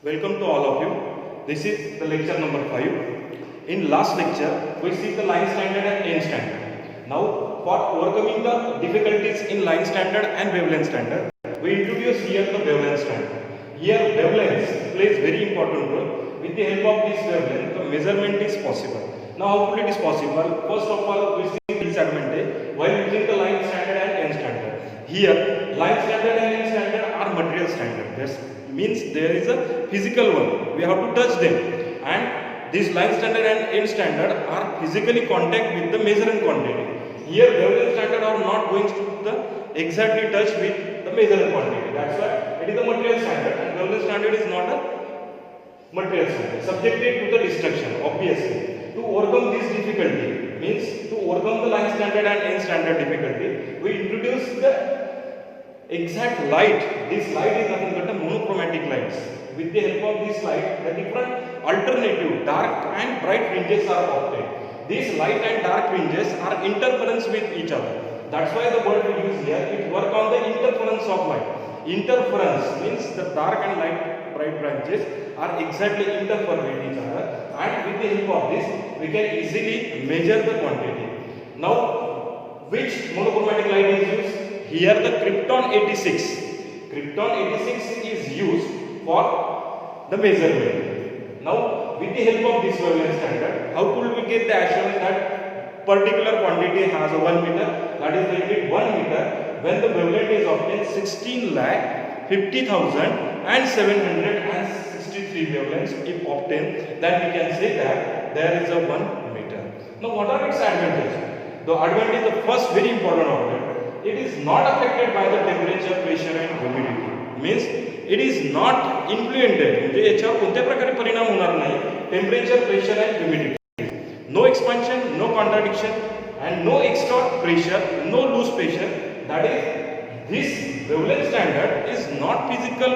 Welcome to all of you. This is the lecture number 5. In last lecture, we see the line standard and end standard. Now, for overcoming the difficulties in line standard and wavelength standard, we introduce here the wavelength standard. Here, wavelength plays very important role. With the help of this wavelength, the measurement is possible. Now, how it is possible? First of all, we see the disadvantage while using the line standard and end standard. Here, line standard and end standard are material standard. That means there is a physical one. We have to touch them, and these line standard and end standard are physically contact with the measuring quantity. Here, wavelength standard are not going to the exactly touch with the measuring quantity. That's why it is a material standard, and wavelength standard is not a material standard. Subjected to the destruction, obviously. To overcome this difficulty, means to overcome the line standard and end standard difficulty, we introduce the exact light. This light is nothing but a monochromatic lights. With the help of this light, the different alternative dark and bright fringes are obtained. These light and dark fringes are interference with each other. That's why the word we use here, it work on the interference of light. Interference means the dark and light bright branches are exactly interfere with each other, and with the help of this, we can easily measure the quantity. Now, which monochromatic light is used? Here the Krypton 86. Krypton 86 is used for the measurement. Now, with the help of this wavelength standard, how could we get the assurance that particular quantity has a 1 meter? That is the unit 1 meter. When the wavelength is obtained 16,50,763 wavelengths if obtained, then we can say that there is a 1 meter. Now, what are its advantages? The advantage, the first very important of it, it is not affected by the temperature, pressure and humidity. Means it is not influenced. म्हणजे याच्यावर कोणत्या प्रकारे परिणाम होणार नाही. Temperature, pressure and humidity. No expansion, no contradiction and no extra pressure, no loose pressure. That is, this wavelength standard is not physical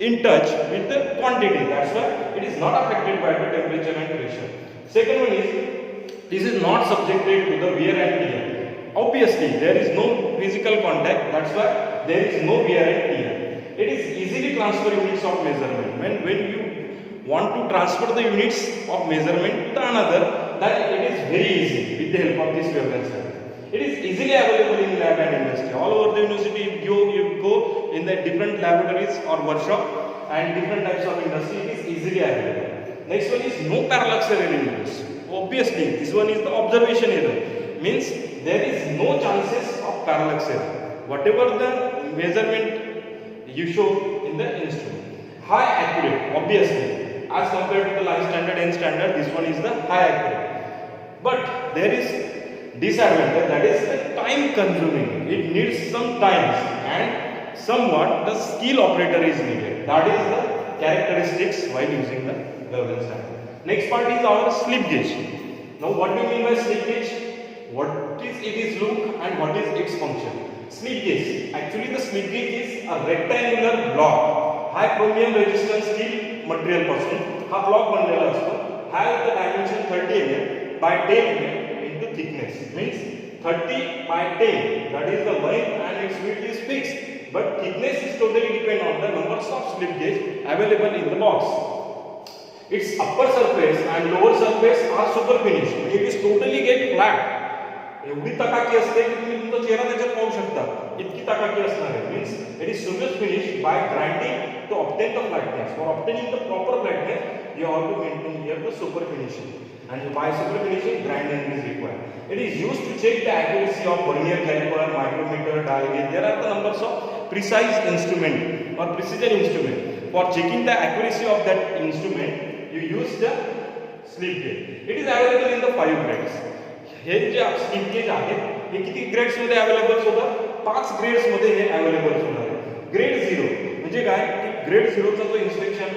in touch with the quantity. That's why it is not affected by the temperature and pressure. Second one is, this is not subjected to the wear and tear. Obviously, there is no physical contact. That's why there is no wear and tear. It is easily transfer units of measurement. When you want to transfer the units of measurement to another, then it is very easy with the help of this wavelength standard. It is easily available in lab and industry. All over the university, you go in the different laboratories or workshop and different types of industry. It is easily available. Next one is no parallax error in use. Obviously, this one is the observation error. Means there is no chances of parallax error. Whatever the measurement you show in the instrument. High accurate, obviously, as compared to the line standard and standard, this one is the high accurate. But there is disadvantage, that is the time consuming. It needs some time and somewhat the skill operator is needed. That is the characteristics while using the wavelength standard. Next part is our slip gauge. Now, what do you mean by slip gauge? What is its look and what is its function? Slip gauge. Actually, the slip gauge is a rectangular block. High chromium resistance steel material पासून हा block बनलेला असतो. Has the dimension 30 mm by 10 mm into thickness. Means 30 by 10. That is the length and its width is fixed. But thickness is totally depend on the numbers of slip gauge available in the box. Its upper surface and lower surface are super finished. It is totally get flat. एवढी तकाकी असते की तुम्ही तुमचा चेहरा त्याच्यात पाहू शकता. इतकी तकाकी असणार आहे. Means it is super finished by grinding to obtain the flatness. For obtaining the proper flatness, you have to maintain here the super finishing. And by super finishing, grinding is required. It is used to check the accuracy of vernier caliper, micrometer, dial gauge. There are the numbers of precise instrument or precision instrument. For checking the accuracy of that instrument, you use the slip gauge. It is available in the 5 grades. हे जे slip gauge आहेत हे किती grades मध्ये available होतात? 5 grades मध्ये हे available होणार आहे. ग्रेड 0 म्हणजे काय की ग्रेड 0 चा जो इन्स्पेक्शन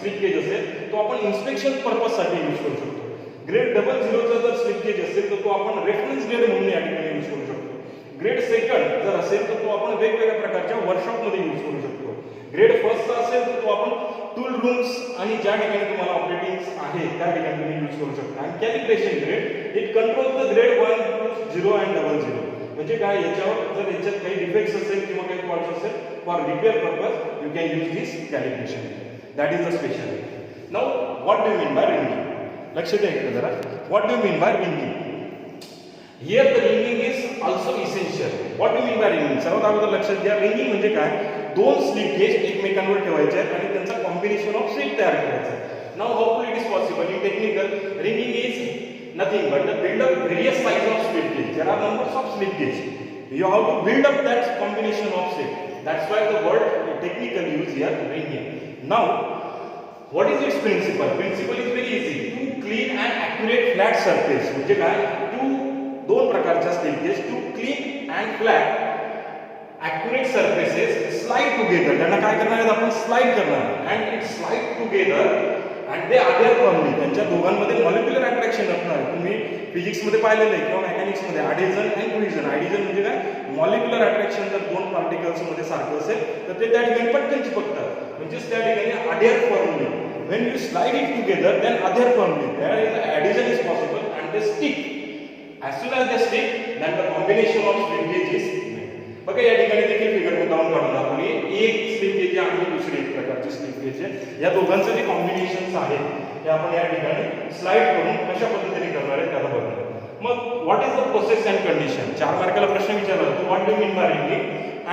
स्लिप गेज असेल तो आपण इन्स्पेक्शन पर्पज साठी यूज करू शकतो. ग्रेड 00 चा जर स्लिप गेज असेल तर तो आपण रेफरन्स ग्रेड म्हणून या ठिकाणी यूज करू शकतो. ग्रेड 2 जर असेल तर तो आपण वेगवेगळ्या प्रकारच्या वर्कशॉप मध्ये यूज करू शकतो. ग्रेड 1 चा असेल तर तो आपण टूल रूम्स आणि ज्या ठिकाणी तुम्हाला ऑपरेटिंग्स आहे त्या ठिकाणी तुम्ही यूज करू शकता. आणि calibration grade it control the grade 1, 2, 0 and 00. म्हणजे काय, याच्यावर जर याच्यात काही डिफेक्ट्स असेल किंवा काही फॉल्ट्स असेल, for repair purpose you can use this calibration. That is the speciality. Now what do mean by ringing? लक्ष द्या इकडे जरा. What do mean by ringing? Here the ringing is also essential. What do mean by ringing? सर्वात अगोदर लक्षात घ्या, ringing म्हणजे काय, दोन स्लिप गेज एकमेकांवर ठेवायचे आहेत आणि त्यांचा कॉम्बिनेशन ऑफ स्लिप तयार करायचा. Now how it is possible in technical? Ringing is nothing but to build up various size of slip gauge. There are numbers of slip gauge. You have to build up that combination of slip. That's why the word technical use here ringing. Now, what is its principle? Principle is very easy. To clean and accurate flat surface. म्हणजे काय? दोन प्रकारच्या slip gauge. To clean and flat accurate surfaces slide together. त्यांना काय करणार आहेत आपण? Slide करणार. And it slide together. आणि ते adhere firmly. त्यांच्या दोघांमध्ये मॉलिक्युलर अट्रॅक्शन असणार. तुम्ही फिजिक्स मध्ये पाहिलेलं आहे किंवा मेकॅनिक्स मध्ये adhesion and cohesion. adhesion म्हणजे काय, मॉलिक्युलर अट्रॅक्शन. जर दोन पार्टिकल्स मध्ये सारखं असेल तर ते त्या ठिकाणी पटकन चिपकतात. म्हणजेच त्या ठिकाणी adhere firmly. when you slide it together then adhere firmly. there is adhesion is possible and they stick. as soon as they stick then the combination of slip gauge is made. बघा या ठिकाणी देखील figure मुद्दाम काढून दाखवली. एक slip gauge आणि दुसरी एक प्रकारची स्लिप गेज आहे. या दोघांचे जे कॉम्बिनेशन्स आहेत ते आपण या ठिकाणी स्लाइड करून कशा पद्धतीने करणार आहे त्याला बघूया. मग what is the process and condition? 4 मार्काला प्रश्न विचारला होता. What do mean by ringing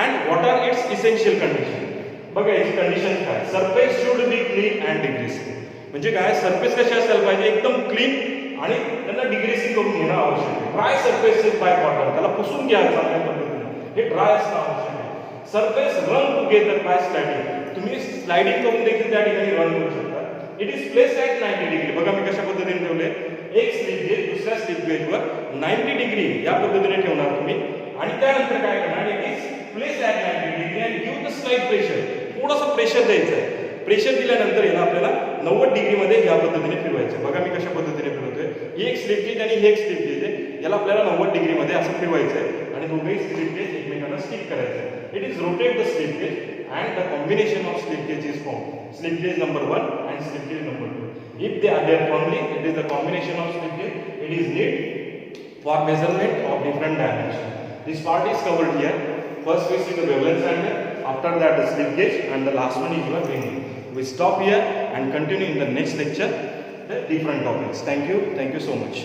and what are its essential condition? बघा याची कंडिशन काय, surface should be clean and degreasing. म्हणजे काय, सरफेस कशी असायला पाहिजे, एकदम क्लीन आणि त्यांना डिग्रेसिंग करून घेणं आवश्यक आहे. ड्राय सरफेसेस बाय वॉटर, त्याला पुसून घ्या चांगल्या पद्धतीने, हे ड्राय असणं आवश्यक आहे. Surface run together by sliding, तुम्ही स्लाइडिंग करून देखील त्या ठिकाणी रन करू शकता. It is place at 90 degree. बघा मी कशा पद्धतीने ठेवले, एक स्लिप गेज दुसऱ्या स्लिप गेजवर 90 डिग्री या पद्धतीने ठेवणार तुम्ही आणि त्यानंतर काय करणार, it is place at 90 degree and give the slide pressure. थोडंसं प्रेशर द्यायचं आहे. प्रेशर दिल्यानंतर याला आपल्याला 90 डिग्रीमध्ये या पद्धतीने फिरवायचं. बघा मी कशा पद्धतीने फिरवतोय. एक स्लिप गेज आणि एक स्लिप गेज आहे, याला आपल्याला 90 डिग्रीमध्ये असं फिरवायचं आहे आणि दोघेही स्लिप गेज एकमेकांना स्टिक करायचं आहे. It is rotate the slip gauge and the combination of slip gauge is formed. Slip gauge number 1 and slip gauge number 2. If they adhere firmly, it is the combination of slip gauge. It is needed for measurement of different dimensions. This part is covered here. First we see the wavelength cylinder. After that the slip gauge, and the last one is your ringing. We stop here and continue in the next lecture the different topics. Thank you so much.